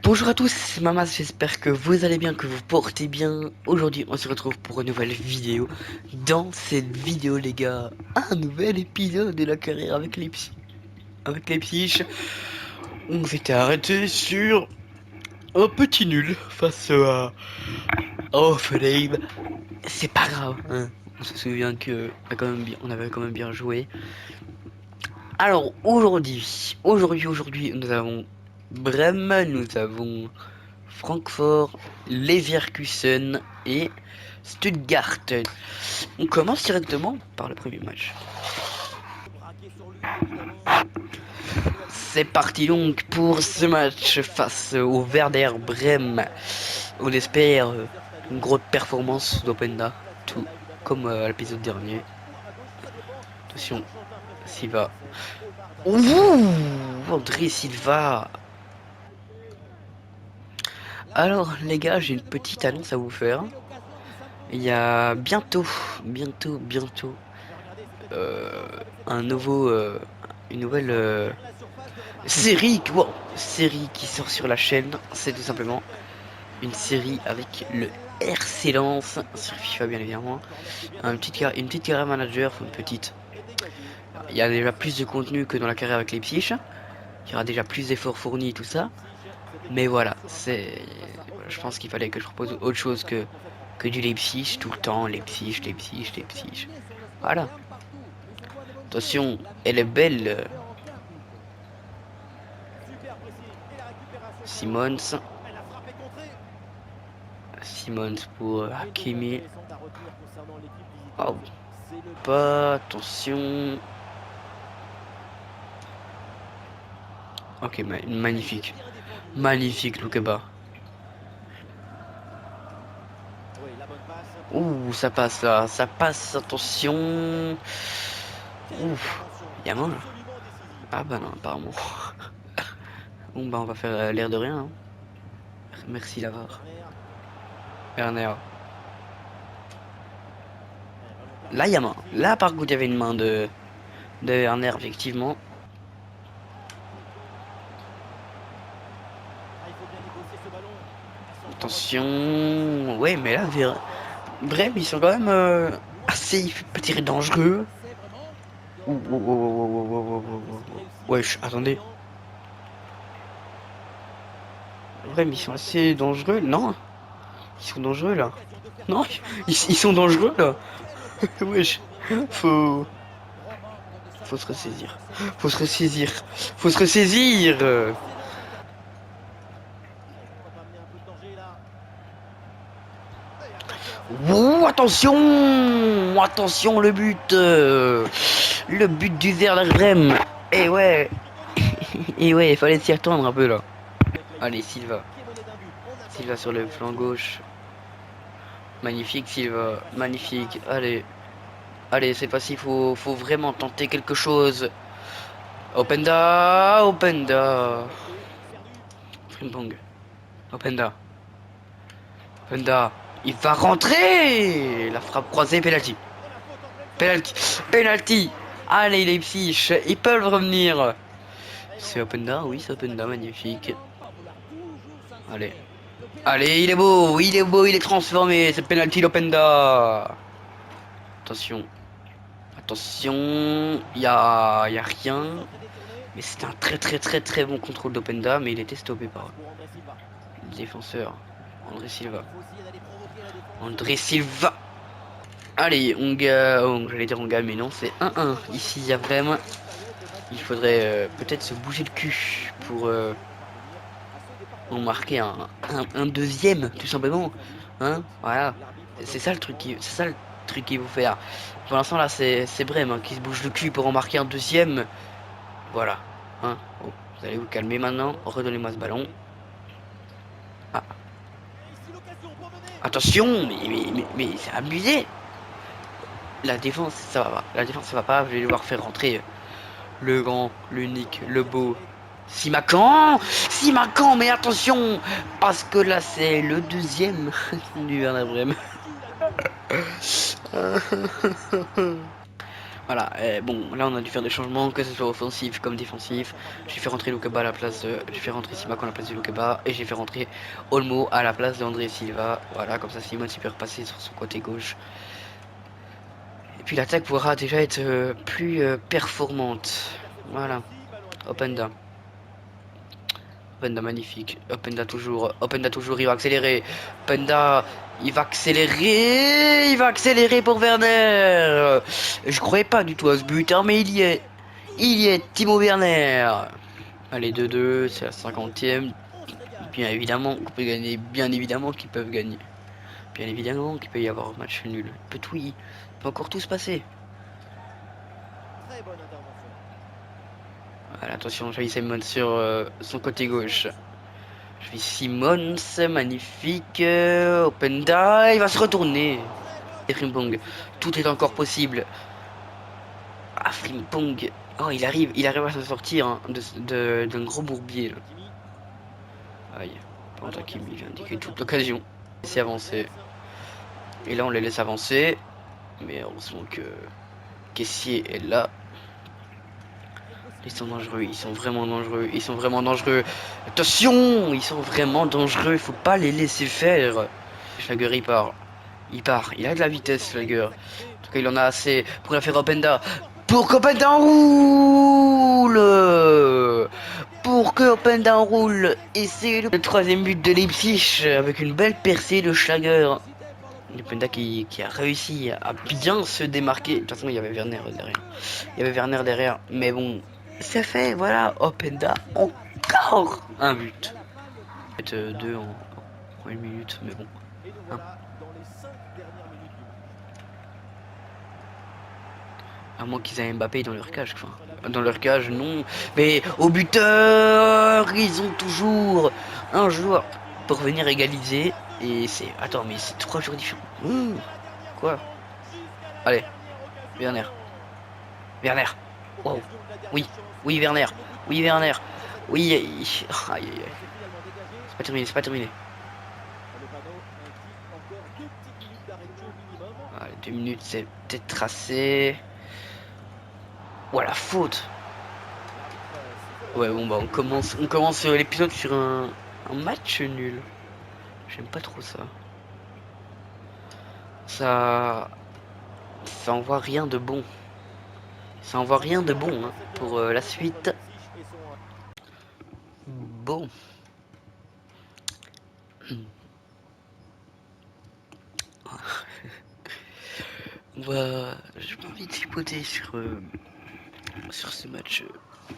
Bonjour à tous, c'est Mamas, j'espère que vous allez bien, que vous portez bien. Aujourd'hui, on se retrouve pour une nouvelle vidéo. Dans cette vidéo, les gars, un nouvel épisode de la carrière avec les psyches. On s'était arrêté sur un petit nul face à Offenheim. C'est pas grave, hein. On se souvient que on avait quand même bien joué. Alors aujourd'hui, nous avons Brême, nous avons Francfort, Leverkusen et Stuttgart. On commence directement par le premier match. C'est parti donc pour ce match face au Werder Brême. On espère une grosse performance d'Openda, tout comme à l'épisode dernier. Attention, Silva. Ouh, André Silva. Alors les gars, j'ai une petite annonce à vous faire. Il y a bientôt euh, un nouveau, une nouvelle série qui sort sur la chaîne. C'est tout simplement une série avec le RC Lens sur FIFA bien évidemment. Une petite carrière manager, enfin une petite. Il y a déjà plus de contenu que dans la carrière avec les psyches. Il y aura déjà plus d'efforts fournis et tout ça. Mais voilà, je pense qu'il fallait que je propose autre chose que du Leipzig tout le temps, Leipzig. Voilà. Attention, elle est belle. Simons. Simons pour Hakimi. Oh, pas attention. Ok, magnifique. Magnifique, Loukeba. Ouh, ça passe là, ça passe, attention. Ouh, Yaman là. Ah bah non, apparemment. Bon bah on va faire l'air de rien, hein. Merci Lavar. Werner. Là, il y a main. Là, par contre, il y avait une main de Werner, effectivement. Attention. Ouais, mais là, bref, ils sont quand même assez peut-être dangereux. Ouh, ouh, ouh, ouh, ouh, ouh, ouh, ouh, ouh. Wesh, attendez. Bref, ils sont assez dangereux. Non, ils sont dangereux là. Non, ils sont dangereux là. Wesh, faut, faut se ressaisir. Faut se ressaisir. Faut se ressaisir. Ouh, attention! Attention, le but du Werder Bremen. Et ouais, et ouais, il fallait s'y attendre un peu là. Allez, Silva. Silva sur le flanc gauche. Magnifique, Silva. Magnifique. Allez. Allez, c'est facile, faut vraiment tenter quelque chose. Openda. Frimpong. Openda. Openda. Il va rentrer! La frappe croisée, penalty. Penalty. Allez, Leipzig, ils peuvent revenir. C'est Openda, oui, c'est Openda, magnifique. Allez. Allez, il est transformé, c'est penalty d'Openda. Attention. Attention, y a rien. Mais c'était un très bon contrôle d'Openda, mais il était stoppé par le défenseur. André Silva. André Silva. Allez, j'allais dire on gagne, mais non, c'est 1-1. Ici, il y a vraiment... Il faudrait peut-être se bouger le cul pour marquer un deuxième, tout simplement. Hein, voilà. C'est ça le truc qu'il faut faire. Pour l'instant, là, c'est Brême hein, qui se bouge le cul pour en marquer un deuxième. Voilà. Hein. Oh, vous allez vous calmer maintenant. Redonnez-moi ce ballon. Ah. Attention, mais c'est abusé. La défense, ça va pas. La défense, ça va pas. Je vais devoir faire rentrer le grand, l'unique, le beau. Simacan, mais attention, parce que là, c'est le deuxième du Werder Bremen. Voilà, bon, là on a dû faire des changements, que ce soit offensif comme défensif. J'ai fait rentrer Lukeba à la place de... J'ai fait rentrer Simak à la place de Lukeba. Et j'ai fait rentrer Olmo à la place de André Silva. Voilà, comme ça Simon il peut repasser sur son côté gauche. Et puis l'attaque pourra déjà être plus performante. Voilà, Openda. Openda magnifique. Openda toujours, il va accélérer. Openda, il va accélérer. Il va accélérer pour Werner. Je croyais pas du tout à ce but, hein, mais il y est. Il y est, Timo Werner. Allez, 2-2, c'est la 50e. Bien évidemment qu'on peut gagner. Bien évidemment qu'ils peuvent gagner. Bien évidemment qu'il peut y avoir un match nul. Peut oui, peut encore tout se passer. Voilà, attention, Javi Simons sur son côté gauche. Javi Simons, magnifique. Openda, il va se retourner. Et Frimpong, tout est encore possible. Ah, Frimpong. Oh, il arrive à se sortir hein, d'un gros bourbier. Là. Aïe, pendant qu'il vient indiquer toute l'occasion. C'est avancé. Et là, on les laisse avancer. Mais heureusement que Caissier est là. Ils sont dangereux, ils sont vraiment dangereux, ils sont vraiment dangereux. Attention, ils sont vraiment dangereux, il faut pas les laisser faire. Schlager il a de la vitesse Schlager. En tout cas il en a assez pour la faire Openda. Pour qu'Openda roule. Pour que Openda roule. Et c'est le troisième but de Leipzig avec une belle percée de Schlager. Openda qui a réussi à bien se démarquer. De toute façon il y avait Werner derrière. Il y avait Werner derrière, mais bon, c'est fait, voilà, Openda, encore un but. Peut-être deux en une minute, mais bon. Hein. À moins qu'ils aient Mbappé dans leur cage, enfin. Dans leur cage, non. Mais au buteur, ils ont toujours un joueur pour venir égaliser. Et c'est... Attends, mais c'est 3 jours différents. Quoi? Allez, Werner. Werner. Wow. Oui, oui, Werner. Oui, Werner. Oui, aïe, aïe, aïe. C'est pas terminé, c'est pas terminé. Allez, 2 minutes, c'est peut-être tracé. Voilà, faute. Ouais, bon, bah, on commence l'épisode sur un match nul. J'aime pas trop ça. Ça envoie rien de bon. Ça envoie rien de bon hein, pour la suite. Bon. J'ai pas envie de chipoter sur ce match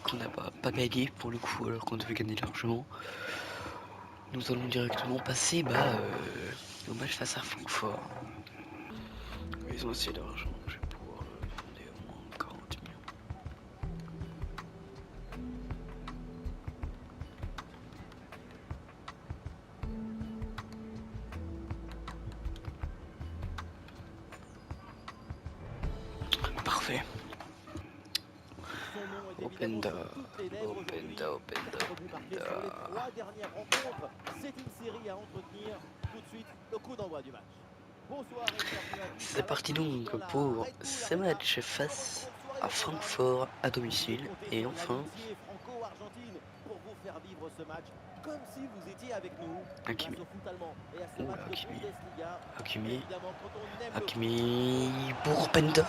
qu'on n'a pas gagné pour le coup, alors qu'on devait gagner largement. Nous allons directement passer au match face à Francfort. Ils ont assez d'argent, je vais pouvoir demander au moins 40 millions. Parfait. Openda. C'est parti donc pour ce match face à Francfort à domicile et enfin Hakimi. Hakimi pour Openda.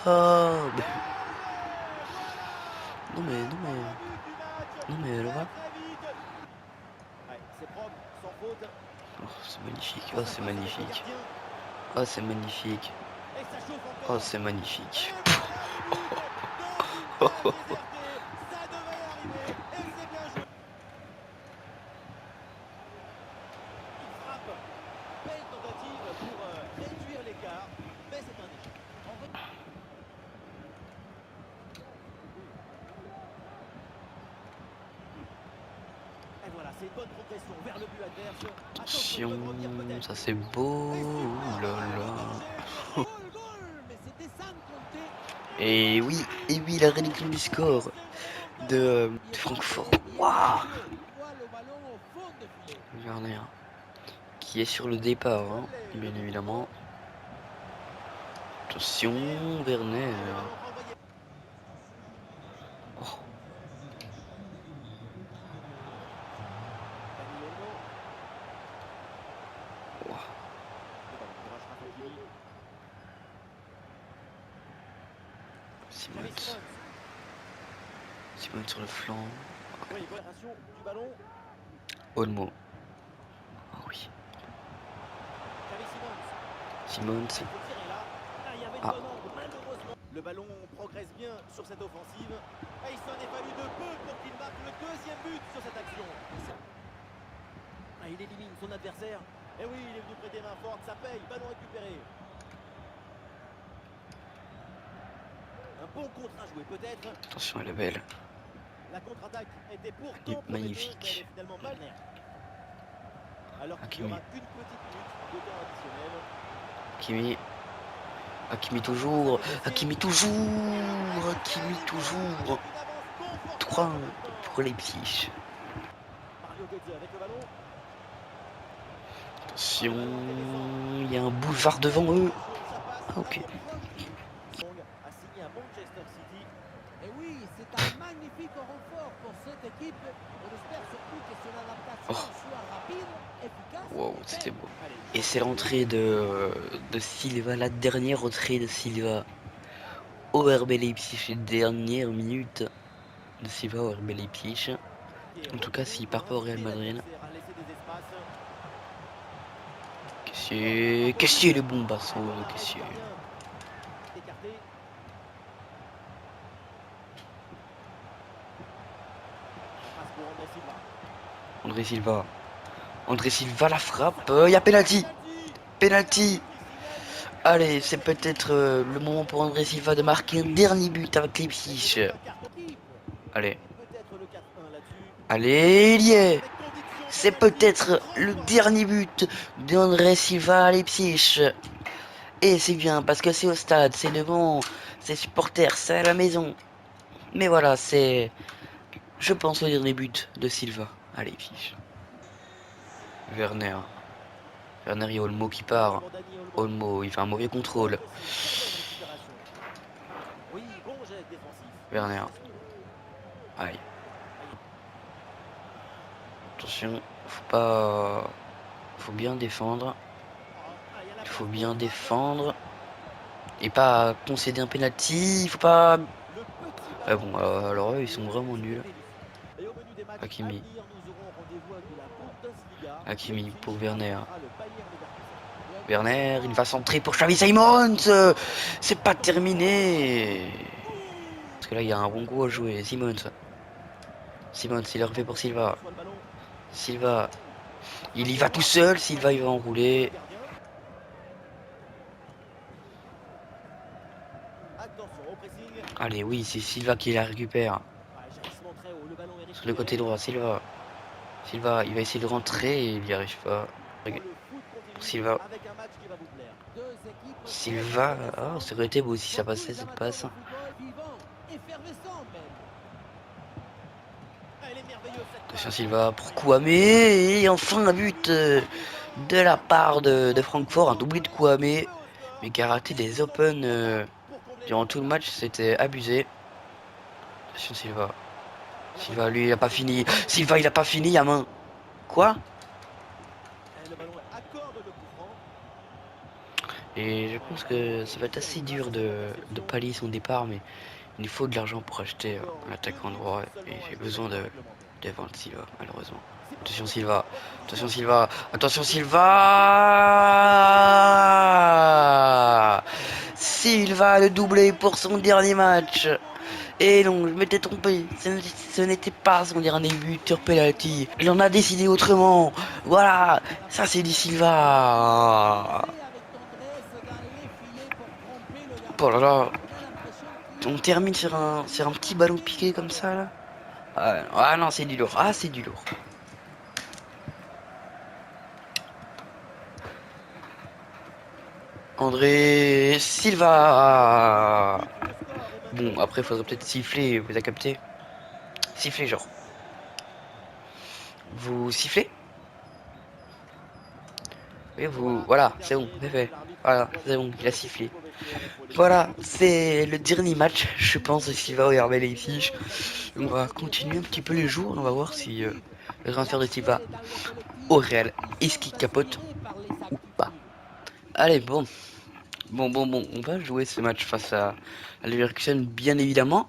Non mais elle va. Oh, c'est magnifique. Oh c'est magnifique. Oh c'est magnifique. Oh c'est magnifique. Attention, ça c'est beau. Ouh là là. Et oui, la réduction du score de Francfort. Waouh. Werner qui est sur le départ, hein, bien évidemment. Attention, Werner. Simons. Simons sur le flanc. Olmo. Ah oui. Simons. Ah. Le ballon progresse bien sur cette offensive. Et il s'en est fallu de peu pour qu'il marque le deuxième but sur cette action. Il élimine son adversaire. Et oui, il est venu prêter main forte, ça paye, ballon récupéré. Un bon contre à jouer peut-être. Attention, elle est belle. La contre-attaque était pourtant magnifique. mais elle est finalement mal née. Alors qu'il y aura une petite minute de temps additionnel. Hakimi. Hakimi toujours. Hakimi toujours. Hakimi toujours. 3 pour Leipzig. Attention, il y a un boulevard devant eux. Ah, ok. Et oui, c'est un magnifique renfort pour cette équipe. On espère surtout que son adaptation soit rapide, efficace. Wow, c'était beau. Et c'est l'entrée de Silva, la dernière entrée de Silva au RB Leipzig, dernière minute de Silva au RB Leipzig. En tout cas, s'il part pas au Real Madrid. Qu'est-ce que le bon basson, qu'est-ce que André Silva. André Silva la frappe. Il y a penalty. Penalty. Allez, c'est peut-être le moment pour André Silva de marquer un dernier but avec Leipzig. Allez. Allez, il y est. C'est peut-être le dernier but d'André Silva à Leipzig. Et c'est bien parce que c'est au stade, c'est devant ses supporters, c'est à la maison. Mais voilà, c'est, je pense, le dernier but de Silva à Leipzig. Werner. Werner, il y a Olmo qui part. Olmo, il fait un mauvais contrôle. Werner. Aïe. Attention, faut bien défendre. Il faut bien défendre. Et pas concéder un penalty. Il faut pas. Ah bon, alors eux, ils sont vraiment nuls. Hakimi. Hakimi pour Werner. Werner, il va centrer pour Xavi Simons. C'est pas terminé. Parce que là, il y a un bon coup à jouer. Simons. Simons, il est refait pour Silva. Silva. Il y va tout seul. Silva, il va enrouler. Allez, oui, c'est Silva qui la récupère. Sur le côté droit, Silva. Silva, il va essayer de rentrer et il n'y arrive pas. Silva. Silva. Oh, ça aurait été beau si ça passait cette passe. Attention Silva pour Kouame. Et enfin un but de la part de Francfort. Un doublé de Kouame. Mais qui a raté des open durant tout le match. C'était abusé. Attention Silva. Silva, lui, il a pas fini. Silva, il a pas fini, à main. Quoi? Et je pense que ça va être assez dur de pallier son départ, mais il faut de l'argent pour acheter un attaquant droit. Et j'ai besoin de vendre Silva, malheureusement. Attention Silva. Attention Silva. Attention Silva. Silva le doublé pour son dernier match. Et non, je m'étais trompé. Ce n'était pas son dernier but sur penalty. Il en a décidé autrement. Voilà, ça c'est du Silva. Oh là là. On termine sur un petit ballon piqué comme ça là. Ah non, c'est du lourd. Ah, c'est du lourd. André Silva. Bon, après, il faudrait peut-être siffler, vous avez capté? Siffler, genre. Vous sifflez? Oui, vous... Voilà, c'est bon, c'est fait. Voilà, c'est bon, il a sifflé. Voilà, c'est le dernier match, je pense, de Silva au RB Leipzig. On va continuer un petit peu les jours, on va voir si le transfert de Silva au Real, est-ce qu'il capote ou pas. Allez, bon. Bon, on va jouer ce match face à Leverkusen, bien évidemment.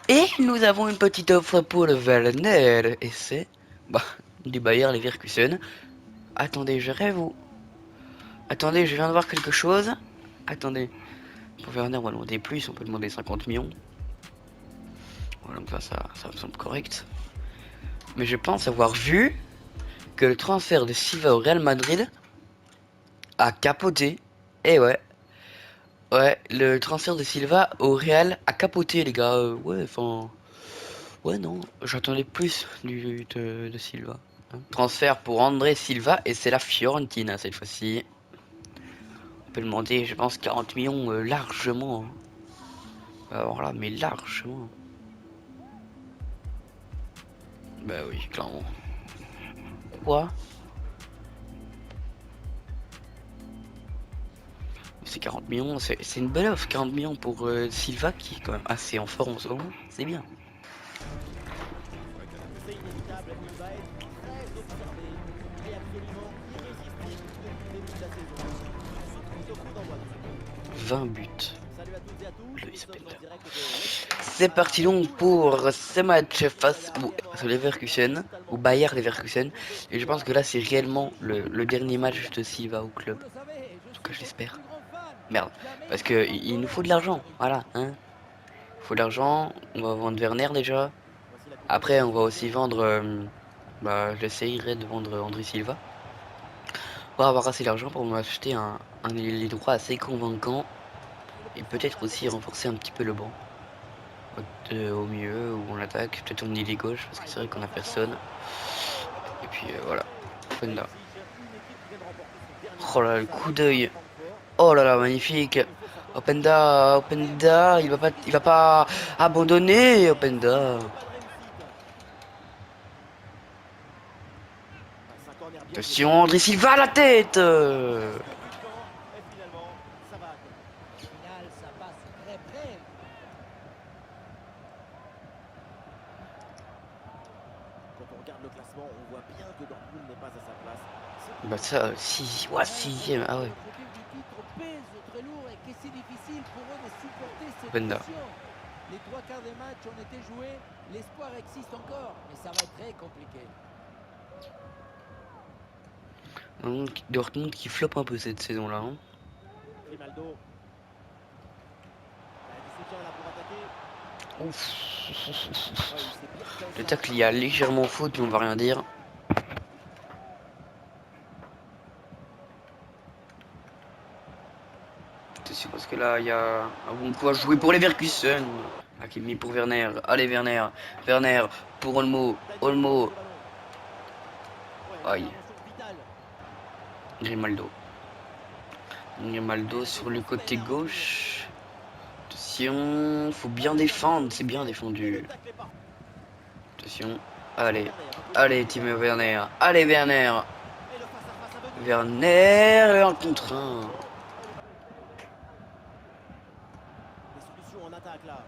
Et nous avons une petite offre pour le Werner. Et c'est du Bayer Leverkusen. Attendez, je rêve ou... Attendez, je viens de voir quelque chose. Attendez. Pour Werner, on va demander plus, on peut demander 50 millions. Voilà, donc ça me semble correct. Mais je pense avoir vu que le transfert de Silva au Real Madrid a capoté. Et ouais, le transfert de Silva au Real a capoté, les gars. Ouais, enfin... Ouais, non, j'attendais plus de Silva. Hein. Transfert pour André Silva et c'est la Fiorentina cette fois-ci. On peut demander, je pense, 40 millions largement. Alors là, mais largement. Bah oui, clairement. Quoi? C'est 40 millions, c'est une belle offre, 40 millions pour Silva qui est quand même assez en forme en ce moment. C'est bien. C'est inévitable, il va être très observé. Il est absolument irrésistible depuis le début de la saison. Surtout au coup d'envoi de ce match. 20 buts. Salut à toutes et à tous, Le nous sommes Isabelle. en direct de Leipzig. C'est parti donc pour ce match face au Leverkusen, au Bayer Leverkusen. Et je pense que là c'est réellement le dernier match de Silva au club. Vous le savez, En je tout cas suis je votre l'espère. plus grand fan. Merde. Jamais Parce je que n'ai il nous faut de autant l'argent. mérité. Voilà. Hein. Il faut de l'argent. On va vendre Werner déjà. Voici la Après on va composition aussi initiale. vendre... j'essayerai de vendre André Silva. Pour avoir assez d'argent pour m'acheter un ailier droit assez convaincant. Et le Et pousseur peut-être vers aussi côté. renforcer un petit peu le banc. Au milieu où on attaque. Peut-être au milieu gauche parce Ah, que il c'est vrai tente qu'on a sa chance. personne. Le ballon Et puis est voilà. contré. Openda. Leipzig, une équipe qui vient de remporter son dernier Oh match là, le face à coup l'Eintracht d'œil. Francfort. Oh là là, magnifique. Il faut savoir que Openda, Openda, il va pas abandonner, Openda. et pas de réussite. Passe un corner bien dirigé. Attention, André Silva à la tête. Presque un but de camp. Et finalement, ça va à côté. Au final, ça passe très près. Quand on regarde le classement, on voit bien que Dortmund n'est pas à sa place. Bah ça, si, ouais, sixième, ah ouais. L'objectif du titre pèse très lourd et que c'est difficile pour eux de supporter cette Openda. pression. Les trois quarts des matchs ont été joués, l'espoir existe encore, mais ça va être très compliqué. Dortmund qui floppe un peu cette saison-là. Hein. Grimaldo. Il a du soutien là pour attaquer. Ouf. Ouais, il s'est bien fait Le ça. tacle, il y a légèrement faute, mais on va rien dire. Attention, parce que là, il y a un bon coup à jouer pour les Leverkusen. Hakimi pour Werner. Allez, Werner. Werner pour Olmo. Daniel avec Olmo. le ballon. Ouais, Aïe. intervention vitale. Grimaldo. Grimaldo sur le côté gauche. Attention, faut bien défendre, c'est bien Et le défendu. tacle est parfait. Attention, allez, Werner, un peu allez, plus Timo loin. Werner. Allez, Werner. Et le face à face aveugle. Werner, le 1 contre 1. Des solutions en attaque là.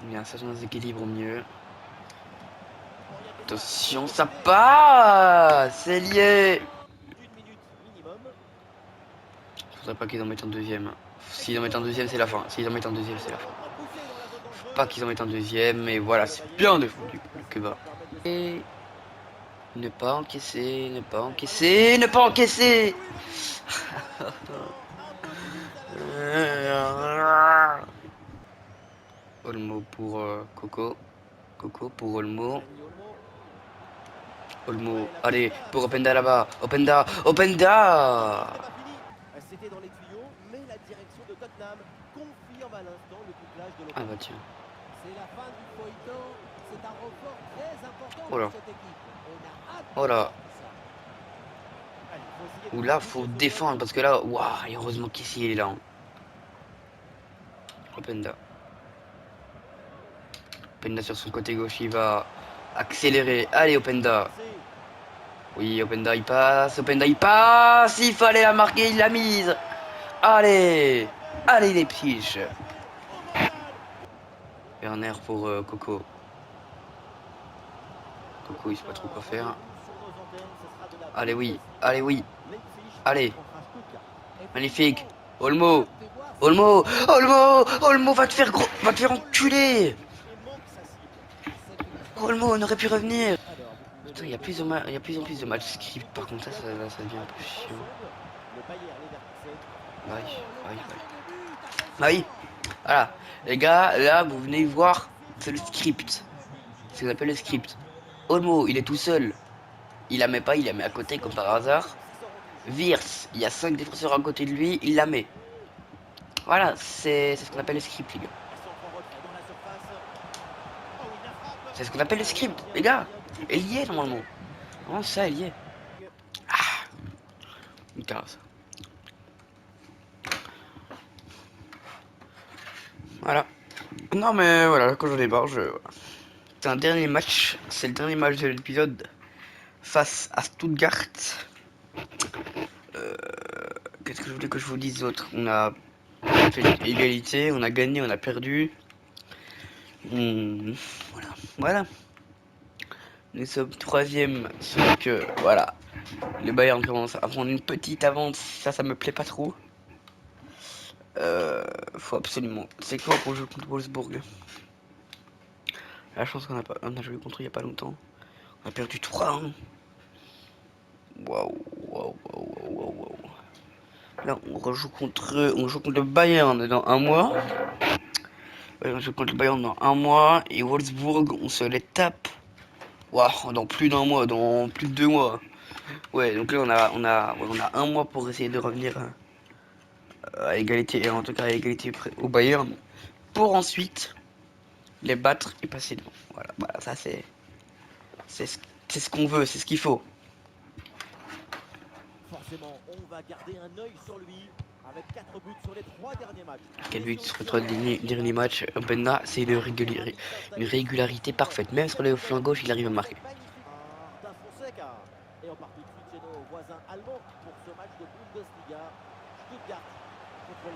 Il y a un certain déséquilibre au milieu. Bon, il y a des Attention, fois, ça passe. C'est lié. d'une minute minimum. Faudrait pas qu'ils en mettent un deuxième. S'ils en mettent un deuxième, c'est la fin. S'ils en mettent un deuxième, c'est la fin. Poussé dans la zone Faut dangereuse. pas qu'ils en mettent un deuxième. Et voilà, c'est bien défendu. Que bas. Et ne pas encaisser, ne pas encaisser, ne pas encaisser. Un peu plus à la fin. Olmo pour Coco. Coco pour Olmo. Dani Olmo. Olmo. Ouais, la Allez, poussée là, pour avec Openda là-bas. Openda. Openda. c'était pas fini. C'était dans les tuyaux, mais la direction de Tottenham confirme à l'instant le couplage de Ah l'Open. bah tiens. C'est la fin du feuilleton. C'est un report très important Oh là. pour cette équipe. On a hâte Oh de là. voir tout ça. Allez, faut essayer de Ou faire là, bouger faut ce défendre bloc. parce que là, waouh, et heureusement qu'ici il est là. Hein. Openda. Openda sur son côté gauche, il va accélérer. Allez, Openda. C'est Oui, Openda il passe. Openda il passe. Il fallait la marquer, il l'a mise. Allez. Allez, les piges. au mondial. Werner pour Coco. Coco, il sait pas trop quoi faire. Rendez-vous sur nos antennes, ce sera de la Allez, oui. Bundesliga. Allez, oui. Leipzig Allez. rencontrera Stuttgart. Et Magnifique. Olmo. Olmo. Olmo. Olmo va te faire gros. Va te faire enculer. Olmo, on aurait pu revenir. Putain, il y a plus il y a plus en plus de matchs script. Par contre, ça devient un peu chiant. Bah oui, bah oui, bah oui. Bah oui. Voilà. Les gars, là, vous venez voir. C'est le script. C'est ce qu'on appelle le script. Olmo, il est tout seul. Il la met pas, il la met à côté comme par hasard. Wirtz, il y a 5 défenseurs à côté de lui, il la met. Voilà, c'est ce qu'on appelle le script, les gars. C'est ce qu'on appelle le script, les gars. Elle y est normalement. Comment ça, elle y est? Ah, une carasse. Voilà. Non mais voilà, quand j'en ai marre, voilà. C'est un dernier match, c'est le dernier match de l'épisode face à Stuttgart. Qu'est-ce que je voulais que je vous dise d'autre? On a fait égalité, on a gagné, on a perdu. Voilà, voilà. Nous sommes troisième, sauf que voilà, le Bayern commence à prendre une petite avance, ça me plaît pas trop. Faut absolument. C'est quoi pour jouer contre Wolfsburg? La chance qu'on a joué contre il y a pas longtemps. On a perdu 3-1. Waouh, waouh, waouh, waouh, waouh. Là, on joue contre le Bayern dans un mois. Ouais, on joue contre le Bayern dans un mois et Wolfsburg, on se les tape. Waouh, dans plus d'un mois, dans plus de 2 mois. Ouais, donc là on a un mois pour essayer de revenir à égalité, en tout cas à égalité au Bayern, pour ensuite les battre et passer devant. Voilà, voilà, ça c'est ce qu'on veut, c'est ce qu'il faut. Forcément, on va garder un œil sur lui avec 4 buts sur les 3 derniers matchs. Quel but sur les 3 derniers matchs? Benna, c'est une régularité parfaite. Même sur le flanc gauche, il arrive à marquer. Et on part tout de suite chez nos voisins allemands pour ce match de Bundesliga. Stuttgart contre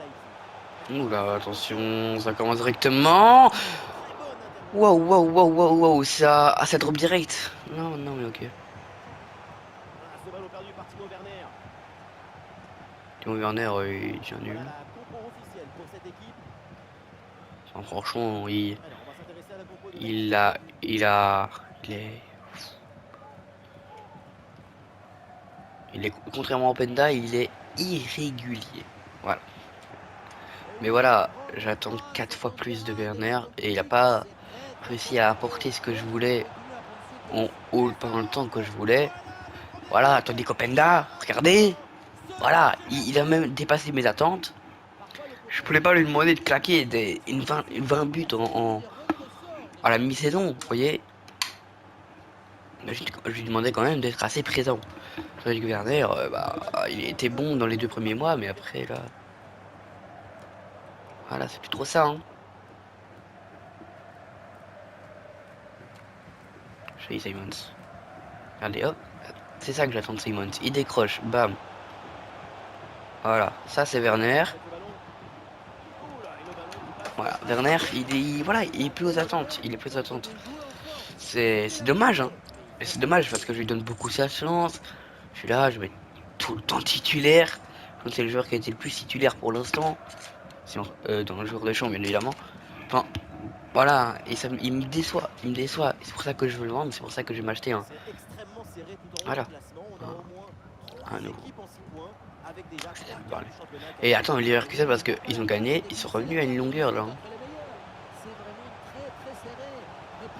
Leipzig. Oula, attention, ça commence directement. Waouh, waouh, waouh, waouh, waouh, ça drop direct. Non, non, mais ok. Ce ballon perdu par Timo Werner. Timo Werner, il tient nul. Voilà la compo officielle pour cette équipe. Enfin, franchement, il Alors, on va s'intéresser à la compo de il a il a il est contrairement à Openda, il est irrégulier. Voilà. Mais voilà, j'attends 4 fois plus de Werner et il a pas réussi à apporter ce que je voulais pendant le temps que je voulais. Voilà, tandis qu'Openda, regardez, voilà, il a même dépassé mes attentes. Je pouvais pas lui demander de claquer une 20 buts à la mi-saison, vous voyez. Je lui demandais quand même d'être assez présent. Tandis que Werner, bah, il était bon dans les 2 premiers mois, mais après, là... Voilà, c'est plus trop ça, hein. Chez Simons. Regardez, hop. C'est ça que j'attends de Simons. Il décroche, bam. Voilà, ça c'est Werner. Voilà, Werner, voilà, il est plus aux attentes. Il est plus aux attentes. C'est dommage, hein. C'est dommage parce que je lui donne beaucoup sa chance. Je suis là, je vais être tout le temps titulaire. C'est le joueur qui a été le plus titulaire pour l'instant. Dans le joueur de champ, bien évidemment. Enfin, voilà, et ça, il me déçoit. Il me déçoit. C'est pour ça que je veux le vendre, c'est pour ça que je vais m'acheter un. Voilà. Un nouveau. Et attends, il est que ça parce qu'ils ont gagné, ils sont revenus à une longueur là. Hein.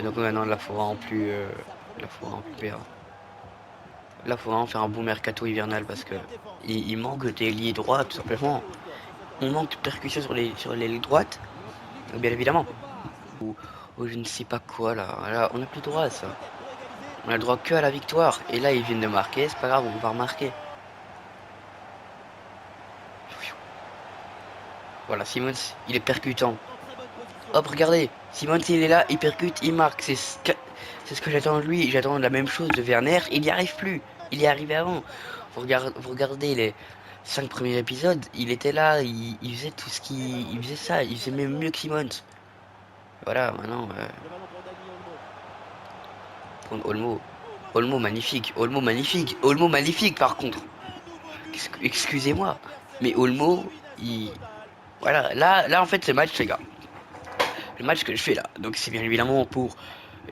Et donc maintenant, là, faut vraiment plus. Là, faut vraiment plus perdre. Là, faut vraiment faire un bon mercato hivernal parce que il manque des liés droits, tout simplement. On manque de percussion sur les lignes droites, bien évidemment. Ou je ne sais pas quoi là. On n'a plus droit à ça. On a le droit que à la victoire. Et là, ils viennent de marquer, c'est pas grave, on va remarquer. Voilà, Simons, il est percutant. Hop, regardez, Simons, il est là, il percute, il marque. C'est ce que j'attends de lui. J'attends la même chose de Werner. Il n'y arrive plus. Il y est arrivé avant. Vous regardez les 5 premiers épisodes, il était là, il faisait tout ce qu'il... Il faisait ça, il faisait même mieux que Simons. Voilà, maintenant... Prendre Olmo. Olmo magnifique, Olmo magnifique, Olmo magnifique par contre. Excusez-moi. Mais Olmo, il... Voilà, là en fait ce match les gars, le match que je fais là, donc c'est bien évidemment pour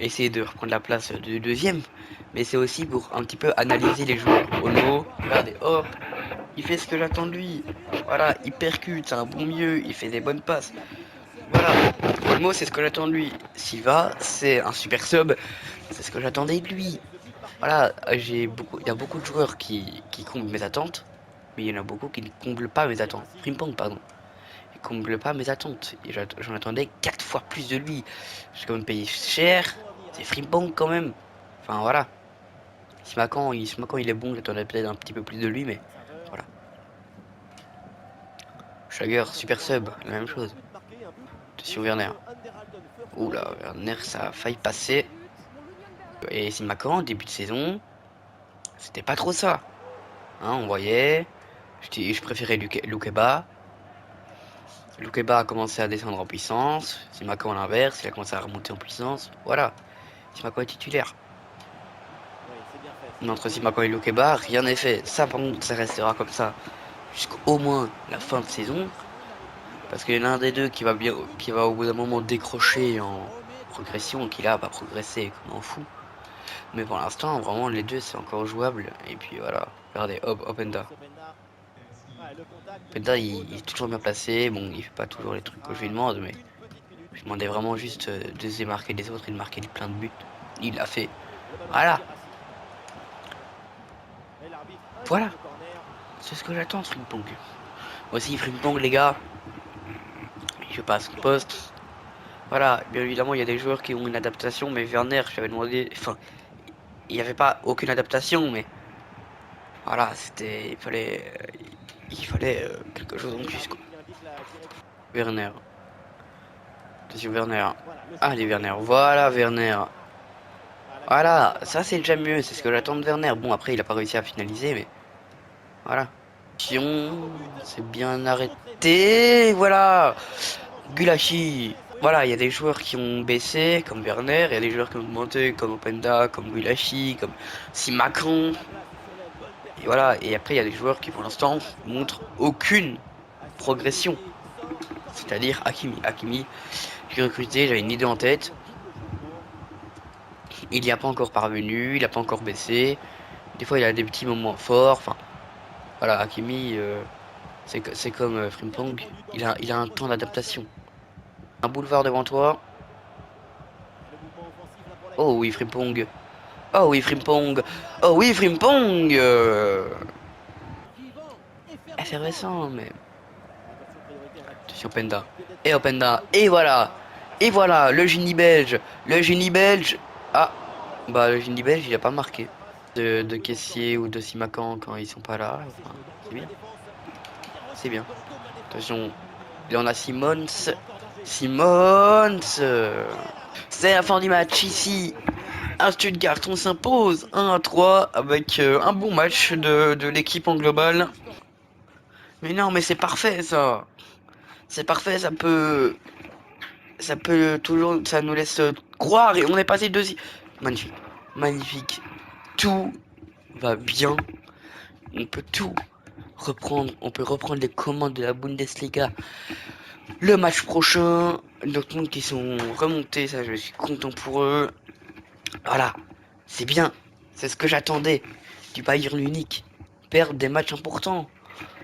essayer de reprendre la place de deuxième, mais c'est aussi pour un petit peu analyser les joueurs. Olmo, regardez, hop, il fait ce que j'attends de lui. Voilà, il percute, c'est un bon milieu, il fait des bonnes passes. Voilà, Olmo, c'est ce que j'attends de lui. Silva, c'est un super sub, c'est ce que j'attendais de lui. Voilà, il y a beaucoup de joueurs qui comblent mes attentes, mais il y en a beaucoup qui ne comblent pas mes attentes. Frimpong, pardon. Il comble pas mes attentes. Et j'en attendais 4 fois plus de lui. J'ai quand même payé cher. C'est Frimpong quand même. Enfin voilà. Simakan, il est bon, j'attendais peut-être un petit peu plus de lui, mais voilà. Schwager, super sub, la même chose. Attention Werner. Oula, Werner, ça a failli passer. Et Simakan, début de saison, c'était pas trop ça. Hein, on voyait. Je préférais Lukeba. Lukeba a commencé à descendre en puissance. Simakan à l'inverse, il a commencé à remonter en puissance. Voilà. Simakan est titulaire. Mais entre Simakan et Lukeba, rien n'est fait. Ça, par contre, ça restera comme ça jusqu'au moins la fin de saison. Parce qu'il y en a un des deux qui va au bout d'un moment décrocher en progression, qui là va progresser comme un fou. Mais pour l'instant, vraiment, les deux, c'est encore jouable. Et puis voilà. Regardez, hop, Openda. Openda, il est toujours bien placé. Bon, il fait pas toujours les trucs que je lui demande, mais je lui demandais vraiment juste de se démarquer des autres et de marquer plein de buts. Il l'a fait. Voilà. Voilà. C'est ce que j'attends, Frimpong. Moi aussi, Frimpong, les gars. Je passe son poste. Voilà, bien évidemment, il y a des joueurs qui ont une adaptation, mais Werner, je lui avais demandé. Enfin, il n'y avait pas aucune adaptation, mais voilà, c'était. Il fallait quelque chose en plus, quoi. Werner. Attention, Werner. Allez, Werner. Voilà, Werner. Voilà, ça c'est déjà mieux, c'est ce que j'attends de Werner. Bon, après, il a pas réussi à finaliser, mais voilà. Attention, c'est bien arrêté. Voilà. Gulashi. Voilà, il y a des joueurs qui ont baissé, comme Werner, il y a des joueurs qui ont augmenté, comme Openda, comme Gulashi, comme Simakan. Et voilà, et après il y a des joueurs qui pour l'instant montrent aucune progression. C'est-à-dire Hakimi. Hakimi, j'ai recruté, j'avais une idée en tête. Il n'y a pas encore parvenu, il n'a pas encore baissé. Des fois il a des petits moments forts. Enfin, voilà, Hakimi, c'est comme Frimpong, il a un temps d'adaptation. Un boulevard devant toi. Oh oui, Frimpong. Oh oui, Frimpong. Oh oui, Frimpong. Effervescent, mais... Attention, Openda. Et Openda. Et voilà. Et voilà, le génie belge. Le génie belge. Ah, bah le génie belge, il a pas marqué. De caissier ou de Simacan quand ils sont pas là. Enfin, c'est bien. C'est bien. Attention, là on a Simons. Simons. C'est la fin du match ici. À Stuttgart, on s'impose 1-3 avec un bon match de l'équipe en global. Mais non, mais c'est parfait ça. C'est parfait, ça peut toujours, ça nous laisse croire et on est passé deuxième. Magnifique, magnifique. Tout va bien. On peut tout reprendre. On peut reprendre les commandes de la Bundesliga. Le match prochain, Dortmund qui sont remontés, ça je suis content pour eux. Voilà, c'est bien. C'est ce que j'attendais du Bayern Munich. Perdre des matchs importants.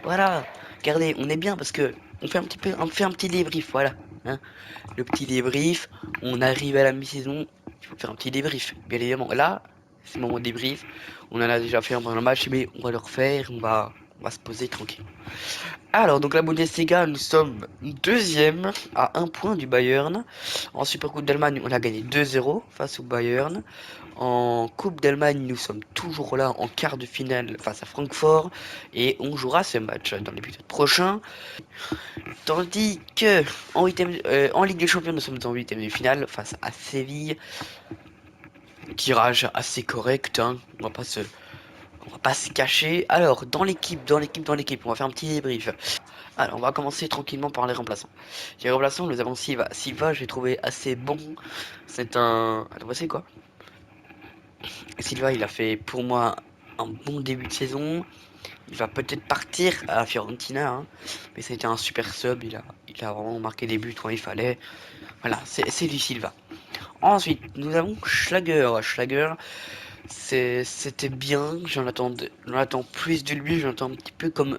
Voilà. Regardez, on est bien parce que on fait un petit débrief, voilà. Hein. Le petit débrief, on arrive à la mi-saison, il faut faire un petit débrief, bien évidemment. Là, c'est le moment de débrief. On en a déjà fait un pendant le match, mais on va le refaire, on va se poser tranquille. Alors, donc la Bundesliga, nous sommes deuxième à un point du Bayern. En Supercoupe d'Allemagne, on a gagné 2-0 face au Bayern. En Coupe d'Allemagne, nous sommes toujours là en quart de finale face à Francfort. Et on jouera ce match dans l'épisode prochain. Tandis que en Ligue des Champions, nous sommes en huitième de finale face à Séville. Tirage assez correct, hein. On va pas se cacher. Alors, dans l'équipe, on va faire un petit débrief. Alors, on va commencer tranquillement par les remplaçants. Les remplaçants, nous avons Silva. Silva, j'ai trouvé assez bon. C'est un... Attends, c'est quoi? Silva, il a fait pour moi un bon début de saison. Il va peut-être partir à la Fiorentina, hein, mais ça a été un super sub. Il a vraiment marqué des buts quand il fallait. Voilà, c'est lui Silva. Ensuite, nous avons Schlager. Schlager, c'était bien. J'en attends plus de lui. J'en attends un petit peu comme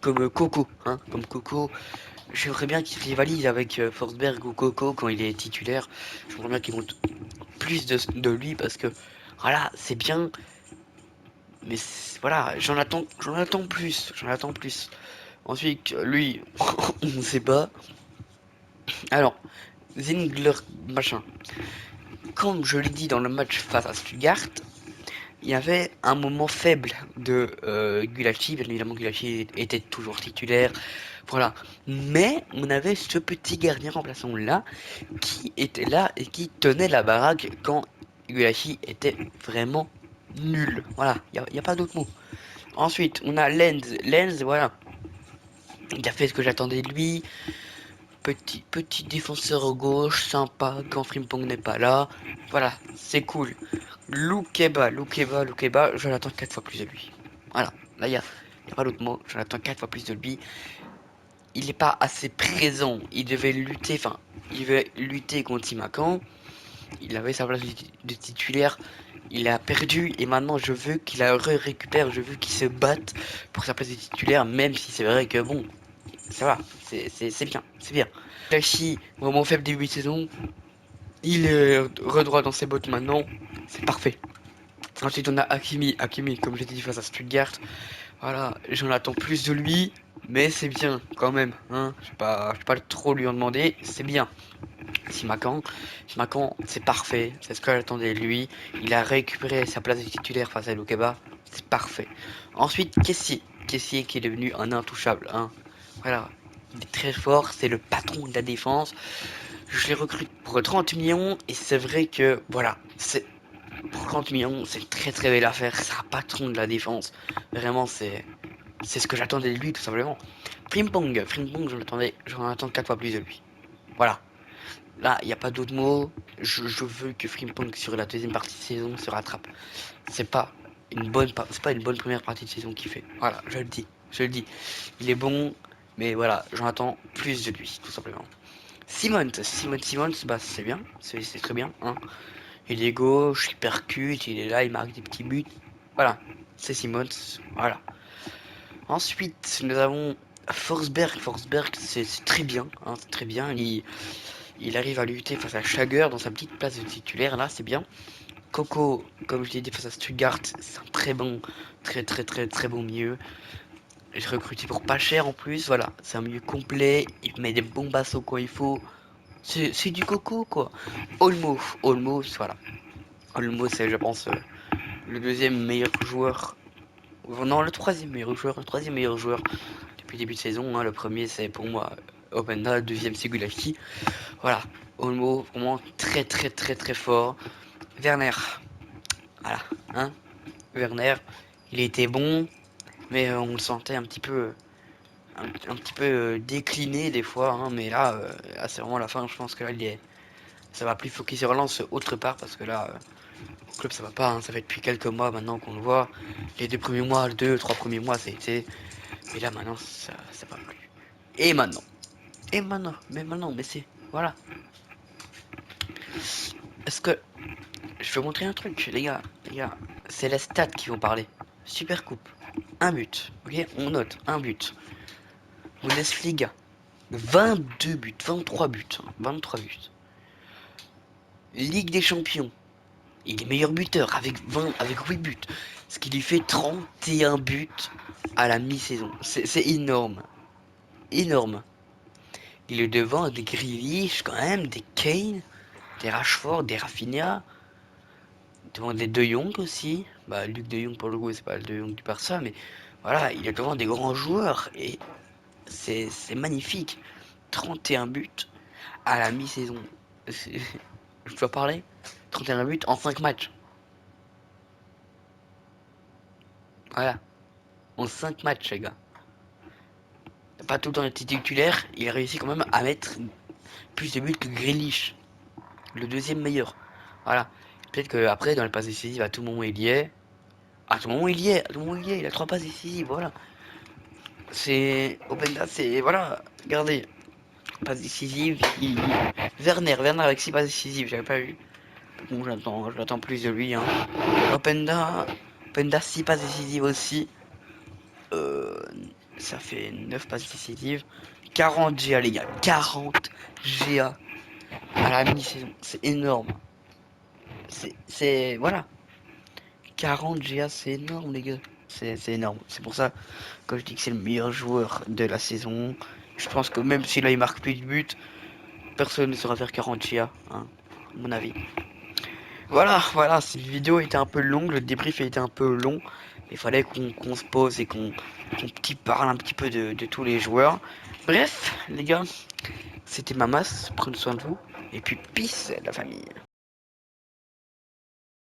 Coco, hein, comme Coco. J'aimerais bien qu'il rivalise avec Forsberg ou Coco quand il est titulaire. J'aimerais bien qu'il monte plus de lui parce que voilà, c'est bien. Mais voilà, j'en attends plus. Ensuite, lui, on ne sait pas. Alors, Zingler, machin. Comme je l'ai dit dans le match face à Stuttgart, il y avait un moment faible de Gulácsi. Bien évidemment, Gulácsi était toujours titulaire. Voilà. Mais on avait ce petit gardien remplaçant là qui était là et qui tenait la baraque quand Gulácsi était vraiment nul. Voilà, y a pas d'autre mot. Ensuite, on a Lenz. Lenz, voilà. Il a fait ce que j'attendais de lui. Petit défenseur gauche, sympa, quand Frimpong n'est pas là. Voilà, c'est cool. Loukeba, je l'attends 4 fois plus de lui. Voilà, là, y a pas d'autre mot. Je l'attends 4 fois plus de lui. Il n'est pas assez présent. Il devait lutter contre Timacan. Il avait sa place de titulaire. Il a perdu et maintenant je veux qu'il la récupère. Je veux qu'il se batte pour sa place de titulaire, même si c'est vrai que bon, ça va, c'est bien, c'est bien. Tachi, vraiment faible début de saison. Il est redroit dans ses bottes maintenant. C'est parfait. Ensuite, on a Hakimi. Hakimi, comme j'ai dit, face à Stuttgart. Voilà, j'en attends plus de lui. Mais c'est bien, quand même. Hein. Je vais pas trop lui en demander. C'est bien. Simakan, c'est parfait. C'est ce que j'attendais de lui. Il a récupéré sa place de titulaire face à Lukeba. C'est parfait. Ensuite, Kessie qui est devenu un intouchable. Hein. Voilà. Il est très fort. C'est le patron de la défense. Je l'ai recruté pour 30 millions. Et c'est vrai que, voilà. Pour 30 millions, c'est une très très belle affaire. C'est un patron de la défense. Vraiment, c'est ce que j'attendais de lui, tout simplement. Frimpong, j'en attends 4 fois plus de lui. Voilà. Là, il n'y a pas d'autre mot. Je veux que Frimpong sur la deuxième partie de saison se rattrape. C'est pas une bonne première partie de saison qu'il fait. Voilà, je le dis. Il est bon, mais voilà, j'en attends plus de lui, tout simplement. Simons, bah c'est bien, c'est très bien. Hein. Il est gauche, il percute, il est là, il marque des petits buts. Voilà, c'est Simons, voilà. Ensuite, nous avons Forsberg. Forsberg, c'est très bien, hein, c'est très bien. Il arrive à lutter face à Schlager dans sa petite place de titulaire, là, c'est bien. Coco, comme je l'ai dit, face à Stuttgart, c'est un très bon, très bon milieu. J'ai recruté pour pas cher en plus, voilà, c'est un milieu complet, il met des bons bassos quand il faut. C'est du Coco, quoi. Olmo, voilà. Olmo, c'est, je pense, le deuxième meilleur joueur. Non, le troisième meilleur joueur depuis le début de saison. Hein. Le premier, c'est pour moi Openda, le deuxième, c'est Gulaki. Voilà, Olmo, vraiment très fort. Werner, voilà, hein, Werner, il était bon, mais on le sentait un petit peu, un petit peu décliné des fois, hein, mais là c'est vraiment la fin. Je pense que là, ça va plus faut qu'il se relance autre part parce que là, au club ça va pas. Hein, ça fait depuis quelques mois maintenant qu'on le voit. Les 2 premiers mois, 2, 3 premiers mois, ça a été, et là maintenant ça va plus. Et maintenant, mais c'est voilà. Est-ce que je vais vous montrer un truc, les gars, c'est les stats qui vont parler. Super coupe, un but, ok, on note un but. Bundesliga, 22 buts, 23 buts, 23 buts. Ligue des Champions, il est meilleur buteur avec 8 buts, ce qui lui fait 31 buts à la mi-saison. C'est énorme, énorme. Il est devant des Grealish quand même, des Kane, des Rashford, des Rafinha, devant des De Jong aussi. Bah, Luc De Jong pour le coup, c'est pas le De Jong du Barça, mais voilà, il est devant des grands joueurs et c'est magnifique. 31 buts à la mi-saison. Je dois parler 31 buts en 5 matchs. Voilà, en 5 matchs, les gars. Pas tout le temps été titulaire, il a réussi quand même à mettre plus de buts que Grealish, le deuxième meilleur. Voilà. Peut-être que après dans les passes décisives à tout moment il y est. À tout moment il y est, à tout moment il y est, il a 3 passes décisives, voilà. C'est Openda, c'est voilà, regardez, passe décisive, Werner avec 6 passes décisives, j'avais pas vu. Bon, j'attends plus de lui, hein. Openda, Openda 6 passes décisives aussi. Euh, Ça fait 9 passes décisives. 40 GA les gars, 40 GA à la mi-saison, c'est énorme. Voilà, 40 GA c'est énorme les gars, c'est énorme. C'est pour ça que je dis que c'est le meilleur joueur de la saison. Je pense que même si là il marque plus de buts, personne ne saura faire 40 GA, hein, à mon avis. Voilà, cette vidéo était un peu longue, le débrief a été un peu long. Il fallait qu'on se pose et qu'on parle un petit peu de tous les joueurs. Bref, les gars, c'était ma masse, prenez soin de vous. Et puis, peace, la famille.